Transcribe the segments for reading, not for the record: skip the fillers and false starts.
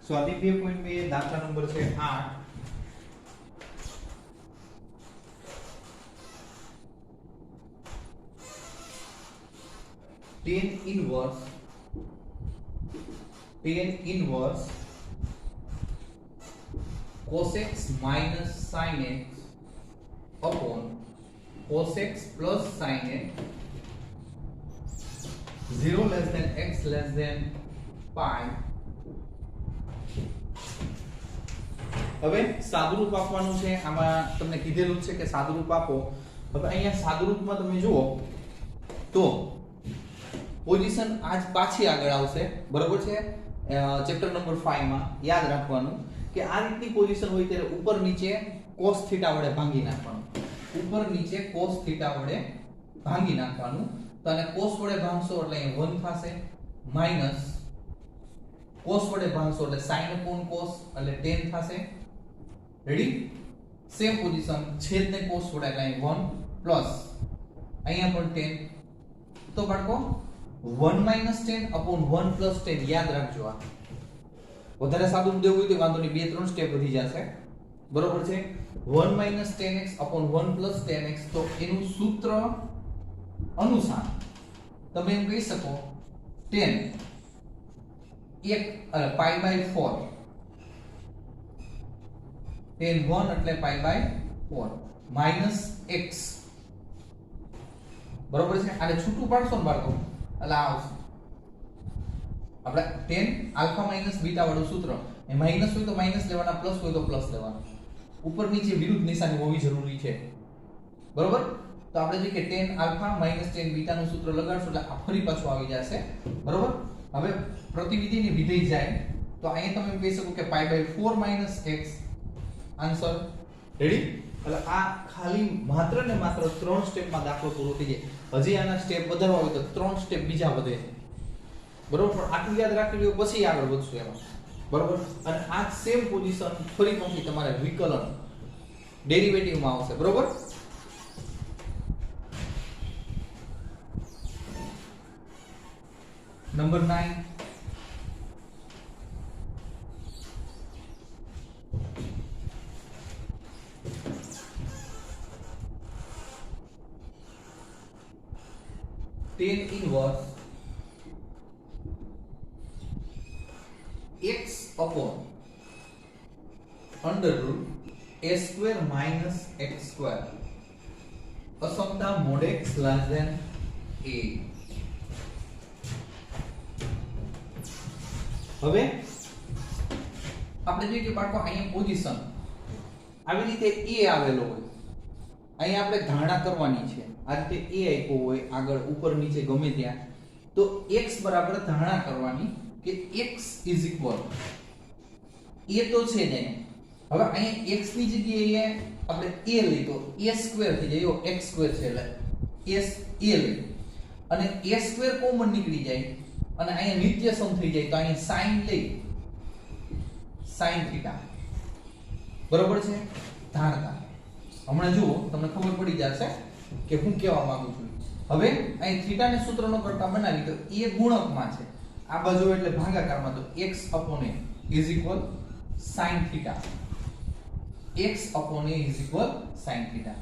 સ્વાધ્યાય 2.2 દાખલા નંબર છે 8 tan inverse cos x minus sin x upon cos x plus sin x 0 less than x less than pi. હવે સાદુરૂપ આપવાનું છે. આમાં તમને કીધેલું છે કે સાદુરૂપ આપો. હવે અહીંયા સાદુરૂપમાં તમે જુઓ તો પોઝિશન આજ પાછી આગળ આવશે, બરોબર છે. ચેપ્ટર નંબર 5 માં યાદ રાખવાનું કે આ રીતની પોઝિશન હોય ત્યારે ઉપર નીચે cos થીટા વડે ભાંગી નાખવાનું. ઉપર નીચે cos થીટા વડે ભાંગી નાખવાનું. તો આને cos વડે ભાંગશો એટલે અહીં 1 થશે, માઈનસ cos વડે ભાંગશો એટલે sin upon cos એટલે tan થશે. રેડી? સેમ પોઝિશન છેદને cos વડે એટલે અહીં 1 પ્લસ અહીંયા પણ tan. તો બાળકો 1 minus tan upon 1 plus tan યાદ રાખજો. આ વધારે સાદું દેવું હોય તો વાંધો નહીં, 2-3 સ્ટેપ વધી જશે, બરોબર છે. 1 minus tan x upon 1 plus tan x. તો એનું સૂત્ર અનુસાર તમે એમ કહી શકો tan 1 pi by 4 tan 1 એટલે pi by 4 minus x, બરોબર છે. આને છૂટું પાડશો ને બાળકો એટલે આવશે આપણે tan આલ્ફા માઈનસ બીટા વાળું સૂત્ર. એ માઈનસ હોય તો માઈનસ લેવાના, પ્લસ હોય તો પ્લસ લેવાના. ઉપર નીચે વિરુદ્ધ નિશાની હોવી જરૂરી છે, બરોબર. તો આપણે જે કે tan alpha minus tan beta નું સૂત્ર લગાડશું એટલે આ ફરી પાછું આવી જશે, બરોબર. હવે પ્રતિવિધિની વિધેય જાય તો અહીંયા તમે કહી શકો કે pi by 4 minus x answer. Ready? એટલે આ ખાલી માત્ર ને માત્ર 3 સ્ટેપમાં દાખલો પૂરો થઈ જાય. હજી આના સ્ટેપ વધારવા હોય તો 3 સ્ટેપ બીજા વધે, બરોબર. પણ આટલું યાદ રાખી લ્યો પછી આગળ વધશું એમાં, બરોબર. અને આ સેમ પોઝિશન ફરી પછી તમારે વિકલન ડેરિવેટિવ માં આવશે, બરોબર. Number 9 tan inverse x upon under root a square minus x square અસમતા mod x less than a. હવે આપણે જોઈએ કે બાળકો અહીંયા પોઝિશન આવી રીતે a આવેલો હોય, અહીંયા આપણે ધારણા કરવાની છે. આ રીતે a આપ્યો હોય આગળ ઉપર નીચે ગમે ત્યાં, તો x બરાબર ધારણા કરવાની કે x is equal a તો છે ને. હવે અહીંયા x ની જગ્યાએ આપણે a લઈ તો a સ્ક્વેર થઈ જાય, x સ્ક્વેર છે એટલે s a લઈ અને a સ્ક્વેર કોમન નીકળી જાય અને અહીંયા નિત્ય સમ થઈ જાય તો અહીંયા sin લઈ sin થીટા, બરોબર છે. ધારતા હમણાં જુઓ તમને ખબર પડી જશે કે હું કહેવા માંગુ છું. હવે અહીં થીટા ને સૂત્રનો કરતા બનાવી તો a ગુણકમાં છે, આ બાજુ એટલે ભાગાકારમાં, તો x upon a is equal sin theta. x upon a is equal sin theta.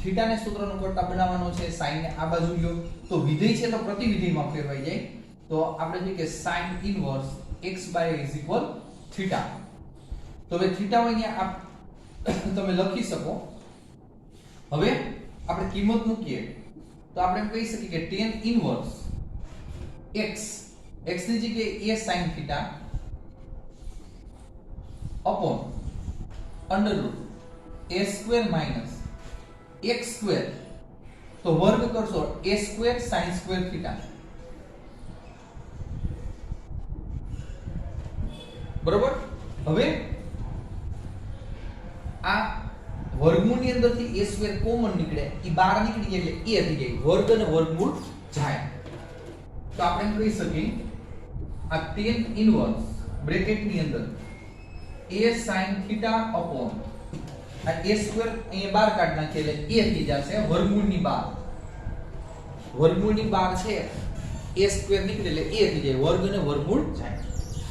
Theta ને સૂત્રનો કરતા બનાવવાનો છે, sin ને આ બાજુ લ્યો તો વિધેય છે તો પ્રતિવિધેયમાં ફેરવાઈ જાય. તો આપણે જોઈએ કે sin inverse x by a is equal theta. તો હવે થીટા હોય અહીંયા તમે લખી શકો. હવે આપણે કિંમત મૂકીએ તો આપણે એમ કહી શકીએ કે tan inverse x ની જગ્યાએ a sin theta upon under root a square minus x square, તો વર્ગ કરશો a square sin square theta, બરોબર. હવે આ વર્ગમૂળની અંદરથી a સ્ક્વેર કોમન નીકળે, ઈ બહાર નીકળી જાય એટલે a થઈ જાય, વર્ગ અને વર્ગમૂળ જાય. તો આપણે એમ કહી શકીએ આ tan ઇન્વર્સ બ્રેકેટ ની અંદર a sin theta upon આ a સ્ક્વેર અહીંયા બહાર કાઢ નાખીએ એટલે a થઈ જશે, વર્ગમૂળની બહાર છે a સ્ક્વેર નીકળે એટલે a થઈ જાય, વર્ગ અને વર્ગમૂળ જાય.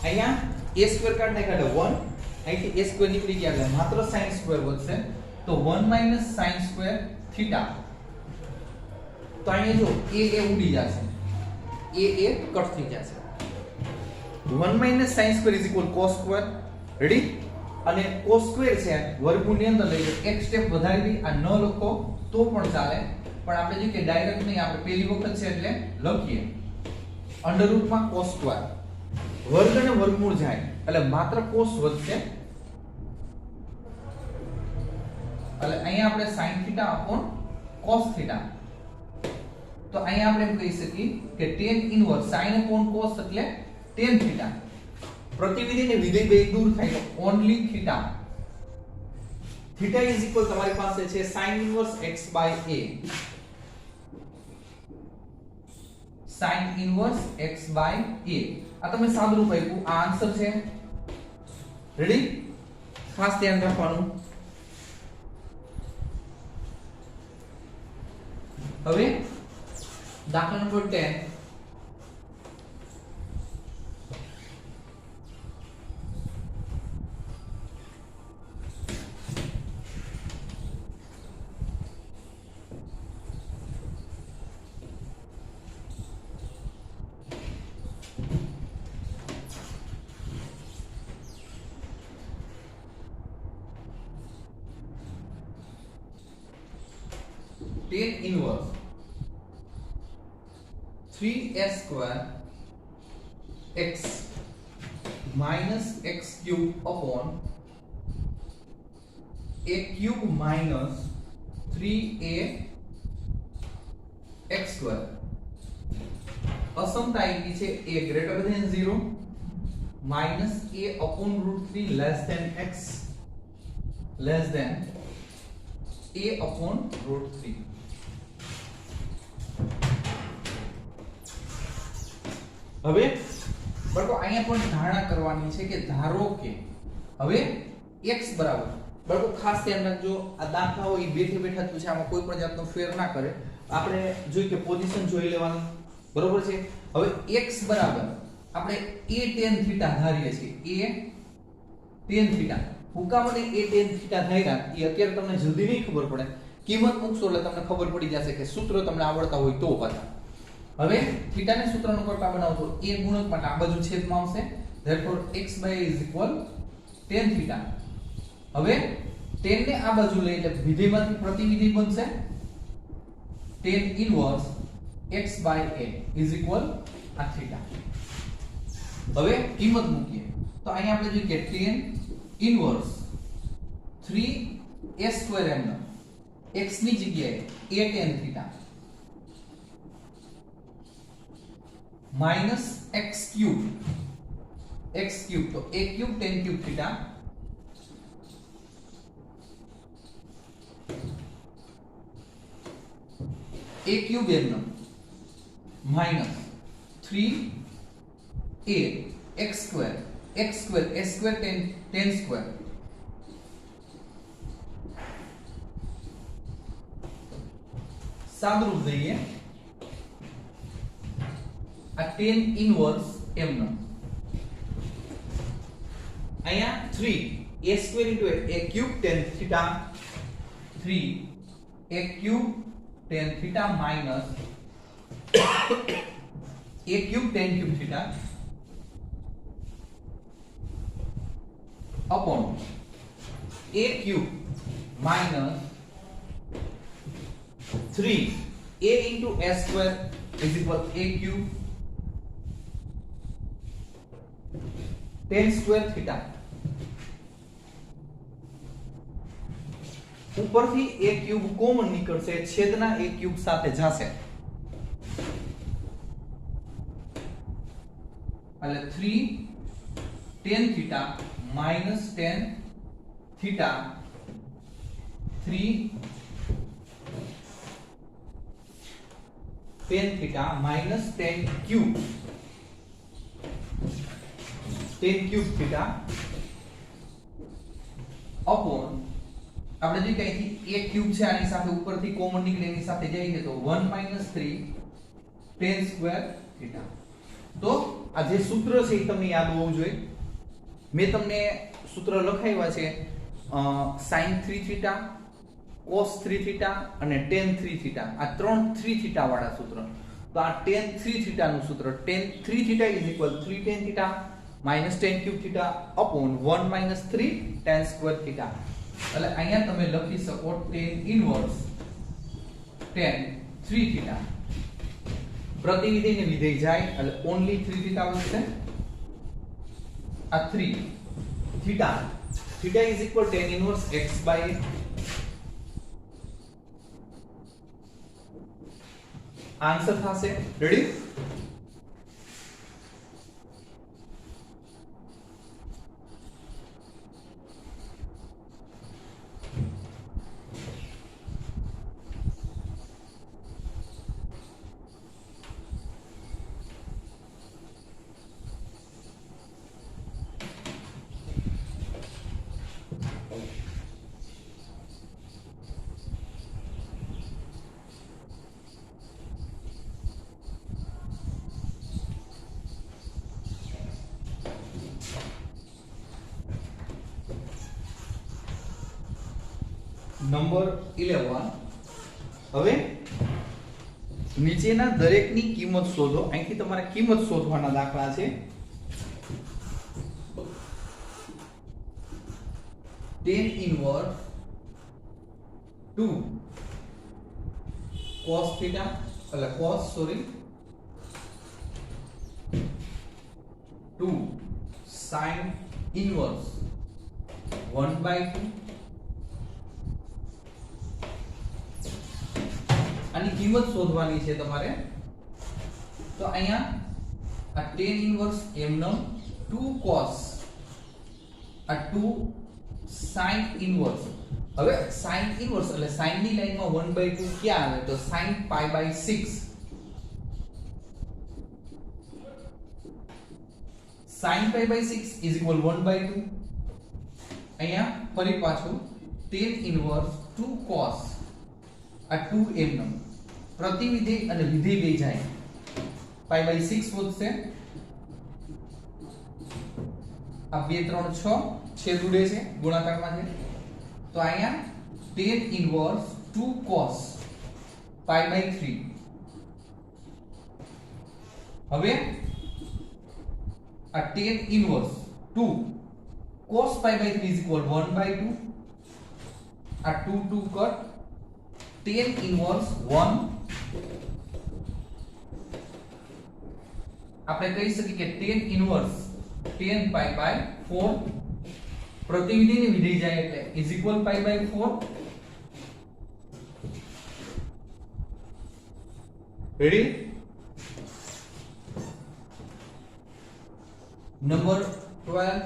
અહીંયા a સ્ક્વેર કાઢ નાખ્યા એટલે 1 અહીંથી a સ્ક્વેર નીકળી ગયા એટલે માત્ર sin સ્ક્વેર વધશે તો 1 sin સ્ક્વેર થીટા તો અહીંયા જો a ઉડી જશે a કટ થઈ જશે 1 sin square cos square ready અને cos સ્ક્વેર છે વર્ગમૂળની અંદર લઈ લો એક સ્ટેપ વધારી દી આ ન લખો તો પણ ચાલે પણ આપણે જે કે ડાયરેક્ટ નહીં આપણે પહેલી વખત છે એટલે લખીએ અંડર રૂટમાં cos સ્ક્વેર વર્ગ અને વર્ગમૂળ જાય એટલે માત્ર cos વધશે એટલે અહીંયા આપણે sin theta upon cos theta તો અહીંયા આપણે એમ કહી શકીએ કે tan inverse sin upon cos એટલે tan થીટા પ્રતિવિધિ ને વિધેય બે દૂર થાય તો only theta theta is equal તમારી પાસે છે sin inverse x by a sin inverse x by a આ તમે સાદુરૂપ આપ્યું આ આન્સર છે રેડી ખાસ ધ્યાન રાખવાનું હવે દાખલા number 10 tan inverse 3s square x minus x cube upon a cube minus 3a x square असमता आई છે a greater than 0 minus a upon root 3 less than x less than a upon root 3 હવે બરાબર અહીંયા પણ ધારણા કરવાની છે કે ધારો કે હવે x બરાબર બરાબર ખાસ ધ્યાન રાખજો આ દાખલા હોય બેઠે બેઠા જ છે આમાં કોઈ પણ જાતનો ફેર ના કરે આપણે જોઈ કે પોઝિશન જોઈ લેવાનું બરોબર છે હવે x બરાબર આપણે a tan થીટા ધારીએ છીએ a tan થીટા હુકામને a tan થીટા ધાર્યા એ અત્યારે તમને જલ્દી નહીં ખબર પડે કિંમત મૂકશો એટલે તમને ખબર પડી જશે કે સૂત્ર તમને આવડતા હોય તો પાછા હવે થીટા ને સૂત્રનો કરતા બનાવજો a ગુણક માટે આ બાજુ છેદમાં આવશે therefore x by a is equal tan theta હવે tan ને આ બાજુ લઈ એટલે વિધેયમાંથી પ્રતિવિધિ બનશે tan inverse x by a is equal આ થીટા હવે કિંમત મૂકીએ તો અહીંયા આપણે જોઈએ કે tan inverse 3 a square m x ની જગ્યાએ a tan theta minus x cube तो a cube tan cube theta a cube n minus 3a x square a square tan square સાદરૂપ દઈએ a tan inverse m નો અહીંયા 3 a square into a cube tan theta 3 a cube tan theta minus a cube tan cube theta upon a cube minus 3 a into a square is equal a cube tan square theta ઉપરથી a cube common નીકળશે છેદના a cube સાથે જશે એટલે 3 tan theta minus tan theta 3 tan theta minus tan cube theta upon આપણે જે કઈ થી a cube છે આની સાથે ઉપરથી કોમન નીકળે એની સાથે જઈએ તો 1 3 tan સ્ક્વેર થીટા તો આ જે સૂત્ર છે એ તમને યાદ હોવું જોઈએ મેં તમને સૂત્ર લખાવ્યા છે sin 3 થીટા, cos 3 થીટા અને tan 3 થીટા, આ ત્રણ 3 થીટા વાળા સૂત્ર. તો આ tan 3 થીટા નું સૂત્ર tan 3 theta 3 tan theta minus tan cube theta upon 1 minus 3 tan square theta. એટલે અહીંયા તમે લખી શકો tan inverse tan 3 થીટા. પ્રતિવિધેય ને વિધેય જાય એટલે only 3 થીટા બનશે. આ 3 theta theta is equal tan inverse x by answer થશે. રેડી? નંબર 11. હવે નીચેના દરેકની કિંમત શોધો. અહીંથી તમારે કિંમત શોધવાના દાખલા છે. tan inverse 2 cos theta એટલે cos 2 sin inverse 1/2. આની કિંમત શોધવાની છે તમારે. તો અહીંયા આ tan inverse m નો 2 cos આ 2 sin inverse. હવે sin inverse એટલે sin ની લાઈનમાં 1/2 ક્યાં આવે? તો sin pi/6. sin pi/6 is equal 1/2. અહીંયા ફરી પાછું tan inverse 2 cos આ 2m નો પ્રતિવિધેય અને વિધેય બે જાય pi/6 વધશે. આ 2 3 6 છેદ ઉડે છે, ગુણાકારમાં છે. તો અહીંયા tan inverse 2 cos pi/3. હવે આ tan inverse 2 cos pi/3 is equal 1/2. આ 2 કટ tan inverse 1 આપણે કહી શકીએ કે tan inverse tan pi/4 પ્રતિવિધિને વિધેય જાય એટલે is equal pi/4. Ready? Number 12.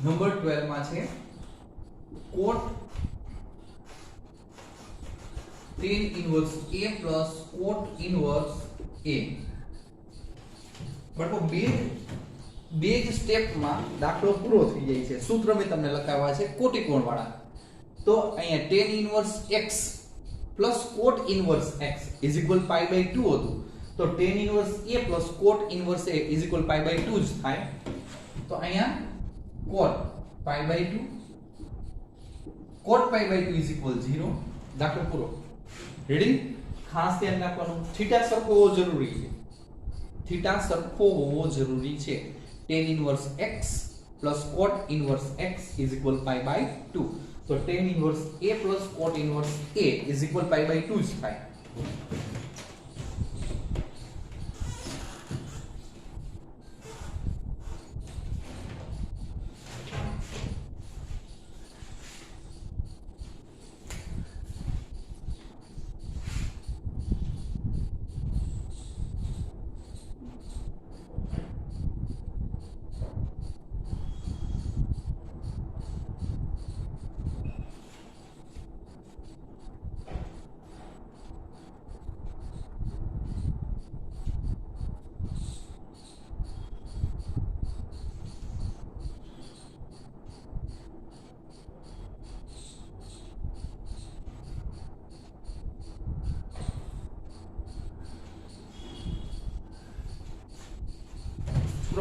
Number 12 માં છે cot tan inverse a plus cot inverse a. બટો બે જ સ્ટેપમાં દાખલો પૂરો થઈ જાય છે. સૂત્ર મેં તમને લખાવ્યા છે કોટિકોણ વાળા. તો અહીંયા tan inverse x plus cot inverse x is equal pi/2 હતું. તો tan inverse a plus cot inverse a is equal pi/2 જ થાય. તો અહીંયા cot pi/2 cot pi/2 is equal 0. દાખલો પૂરો. રેડી? ખાસ ધ્યાન રાખવાનું થીટા સરખો હોવો જરૂરી છે. થીટા સરખો હોવો જરૂરી છે. tan inverse x plus cot inverse x is equal pi/2. તો tan inverse a plus cot inverse a is equal pi/2 જ થાય.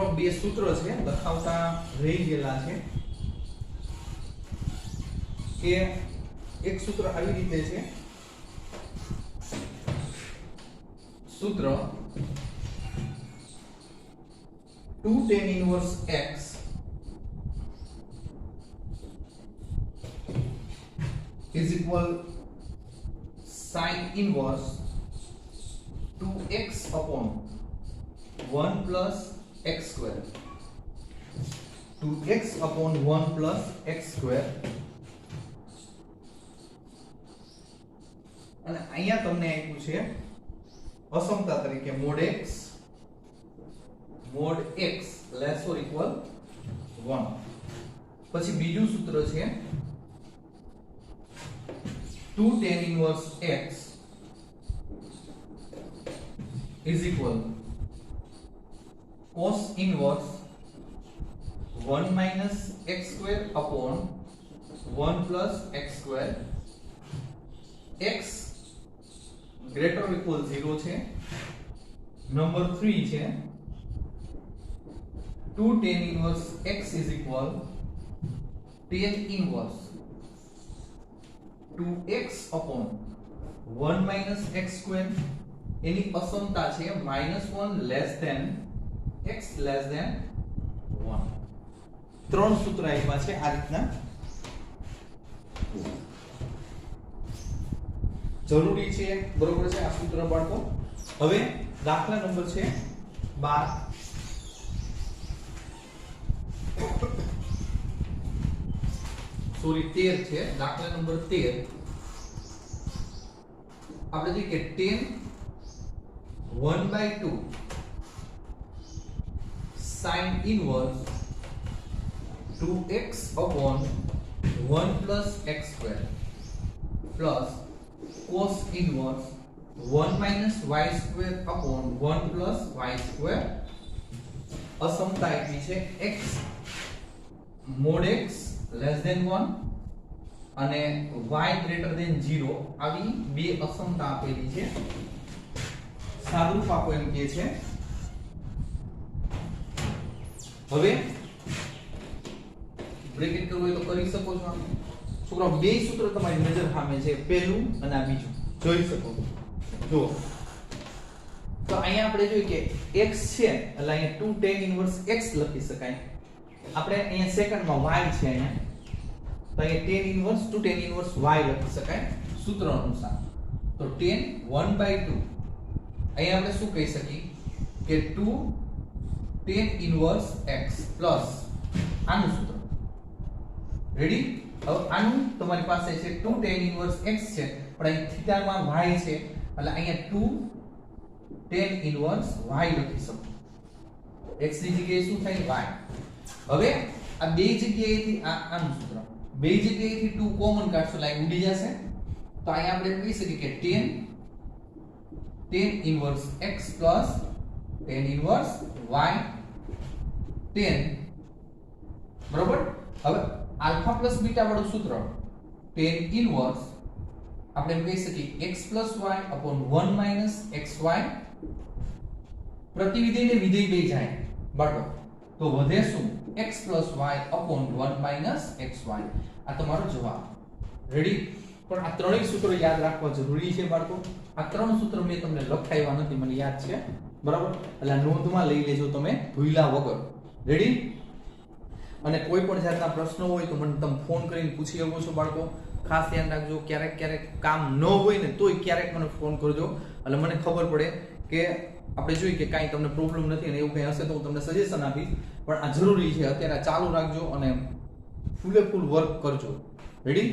મિત્રો બે સૂત્ર છે લખાવતા રહી ગયેલા છે કે એક સૂત્ર આવી રીતે છે, સૂત્ર 2 tan inverse x is equal sin inverse 2x upon 1 plus x square, 2x upon 1 plus x square. અને અહીંયા તમને આપ્યું છે અસમતા તરીકે mod x less or equal 1. પછી બીજું સૂત્ર છે 2 tan inverse x is equal cos inverse 1 minus x square upon 1 plus x square. x greater or equal 0 છે. નંબર 3 છે 2 tan inverse x is equal tan inverse 2x upon 1 minus x square. એની અસમતા છે -1 less than x less than 1. ત્રણ સૂત્ર આપ્યા છે આ રીતના, જરૂરી છે, બરોબર છે આ સૂત્ર બાળકો. હવે દાખલા નંબર છે 12, સોરી 13 છે. દાખલા નંબર 13 આપણે જોઈએ કે tan 1/2 sin inverse 2x upon 1 plus x square plus cos inverse 1 minus y square upon 1 plus y square. અસમતા આપી છે x mod x less than 1 અને y greater than 0. આવી બે અસમતા આપેલી છે. સાદુરૂપ આપો એમ કહે છે. હવે બ્રેકેટ કરવું હોય તો કરી શકો છો. છોકરાઓ બે સૂત્ર તમારી નજર સામે છે, પહેલું અને આ બીજું જોઈ શકો જો. તો અહીંયા આપણે જોઈએ કે x છે એટલે અહીંયા 2 tan inverse x લખી શકાય. આપણે અહીંયા સેકન્ડમાં y છે, અહીંયા તો અહીંયા tan inverse 2 tan inverse y લખી શકાય સૂત્ર અનુસાર. તો tan 1/2 અહીંયા આપણે શું કહી શકીએ કે 2 tan inverse x પ્લસ આનું સૂત્ર રેડી. હવે આનું તમારી પાસે છે 2 tan inverse x છે પણ અહીં થીટામાં y છે એટલે અહીંયા 2 tan inverse y લખી શકો. x ની જગ્યાએ શું થાય y. હવે આ બે જગ્યાએથી આનું સૂત્ર બે જગ્યાએથી 2 કોમન કાઢશો એટલે ઉડી જશે. તો અહીંયા આપણે કહી શકીએ કે tan inverse x plus tan inverse y tan, બરોબર. હવે આલ્ફા પ્લસ બીટા વાળું સૂત્ર tan inverse આપણે એમ કહી શકીએ x plus y upon 1 minus xy. પ્રતિવિધેય ને વિધેય બે જાય બાળકો તો વધે શું x plus y upon 1 minus xy. આ તમારો જવાબ રેડી. પણ આ ત્રણેય સૂત્રો યાદ રાખવા જરૂરી છે બાળકો. આ ત્રણ સૂત્ર મેં તમને લખાવ્યા નથી, મને યાદ છે, બરાબર. એટલે નોંધમાં લઈ લેજો તમે ભૂલ્યા વગર. રેડી. અને કોઈ પણ જાતના પ્રશ્નો હોય તો મને તમે ફોન કરીને પૂછી શકો છો બાળકો. ખાસ ધ્યાન રાખજો, ક્યારેક ક્યારેક કામ ન હોય ને તોય ક્યારેક મને ફોન કરજો એટલે મને ખબર પડે કે આપણે જોઈએ કે કાંઈ તમને પ્રોબ્લેમ નથી અને એવું કંઈ હશે તો હું તમને સજેશન આપીશ. પણ આ જરૂરી છે, અત્યારે ચાલુ રાખજો અને ફૂલે ફૂલ વર્ક કરજો. રેડી.